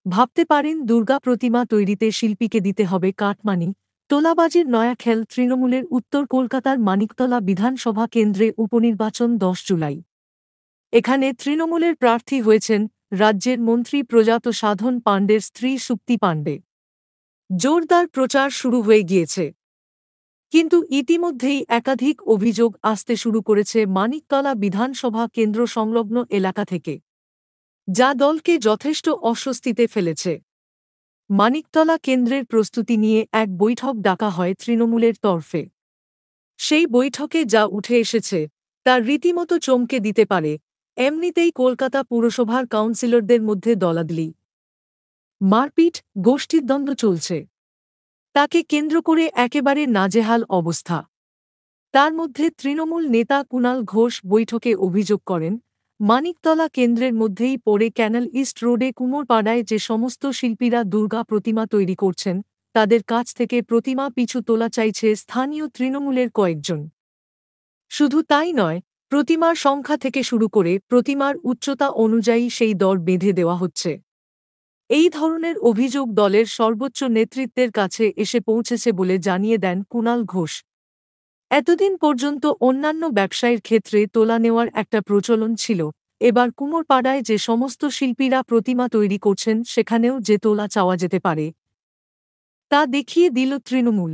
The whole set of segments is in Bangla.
ভাবতে পারেন দুর্গা প্রতিমা তৈরিতে শিল্পীকে দিতে হবে কাটমানি। তোলাবাজির নয়া খেল তৃণমূলের উত্তর কলকাতার মানিকতলা বিধানসভা কেন্দ্রে উপনির্বাচন ১০ জুলাই। এখানে তৃণমূলের প্রার্থী হয়েছেন রাজ্যের মন্ত্রী প্রয়াত সাধন পাণ্ডের স্ত্রী সুপ্তি পাণ্ডে। জোরদার প্রচার শুরু হয়ে গিয়েছে, কিন্তু ইতিমধ্যেই একাধিক অভিযোগ আসতে শুরু করেছে মানিকতলা বিধানসভা কেন্দ্র সংলগ্ন এলাকা থেকে, যা দলকে যথেষ্ট অস্বস্তিতে ফেলেছে। মানিকতলা কেন্দ্রের প্রস্তুতি নিয়ে এক বৈঠক ডাকা হয় তৃণমূলের তরফে। সেই বৈঠকে যা উঠে এসেছে তা রীতিমতো চমকে দিতে পারে। এমনিতেই কলকাতা পুরসভার কাউন্সিলরদের মধ্যে দলাদলি, মারপিট, গোষ্ঠীদ্বন্দ্ব চলছে। তাকে কেন্দ্র করে একেবারে নাজেহাল অবস্থা। তার মধ্যে তৃণমূল নেতা কুণাল ঘোষ বৈঠকে অভিযোগ করেন, মানিকতলা কেন্দ্রের মধ্যেই পড়ে ক্যানাল ইস্ট রোডে কুমোরপাড়ায় যে সমস্ত শিল্পীরা দুর্গা প্রতিমা তৈরি করছেন তাদের কাছ থেকে প্রতিমা পিছু তোলা চাইছে স্থানীয় তৃণমূলের কয়েকজন। শুধু তাই নয়, প্রতিমার সংখ্যা থেকে শুরু করে প্রতিমার উচ্চতা অনুযায়ী সেই দর বেঁধে দেওয়া হচ্ছে। এই ধরনের অভিযোগ দলের সর্বোচ্চ নেতৃত্বের কাছে এসে পৌঁছেছে বলে জানিয়ে দেন কুণাল ঘোষ। এতদিন পর্যন্ত অন্যান্য ব্যবসায়ের ক্ষেত্রে তোলা নেওয়ার একটা প্রচলন ছিল, এবার কুমোরপাড়ায় যে সমস্ত শিল্পীরা প্রতিমা তৈরি করছেন সেখানেও যে তোলা চাওয়া যেতে পারে তা দেখিয়ে দিল তৃণমূল।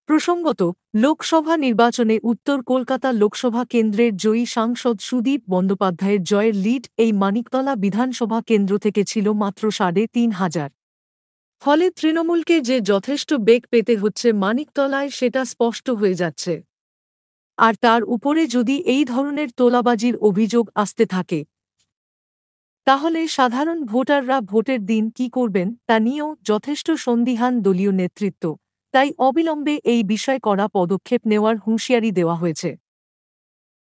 প্রসঙ্গত, লোকসভা নির্বাচনে উত্তর কলকাতা লোকসভা কেন্দ্রের জয়ী সাংসদ সুদীপ বন্দ্যোপাধ্যায়ের জয়ের লিড এই মানিকতলা বিধানসভা কেন্দ্র থেকে ছিল মাত্র ৩,৫০০। ফলে তৃণমূলকে যে যথেষ্ট বেগ পেতে হচ্ছে মানিকতলায় সেটা স্পষ্ট হয়ে যাচ্ছে। আর তার উপরে যদি এই ধরনের তোলাবাজির অভিযোগ আসতে থাকে, তাহলে সাধারণ ভোটাররা ভোটের দিন কী করবেন তা নিয়েও যথেষ্ট সন্দিহান দলীয় নেতৃত্ব। তাই অবিলম্বে এই বিষয়ে কড়া পদক্ষেপ নেওয়ার হুঁশিয়ারি দেওয়া হয়েছে।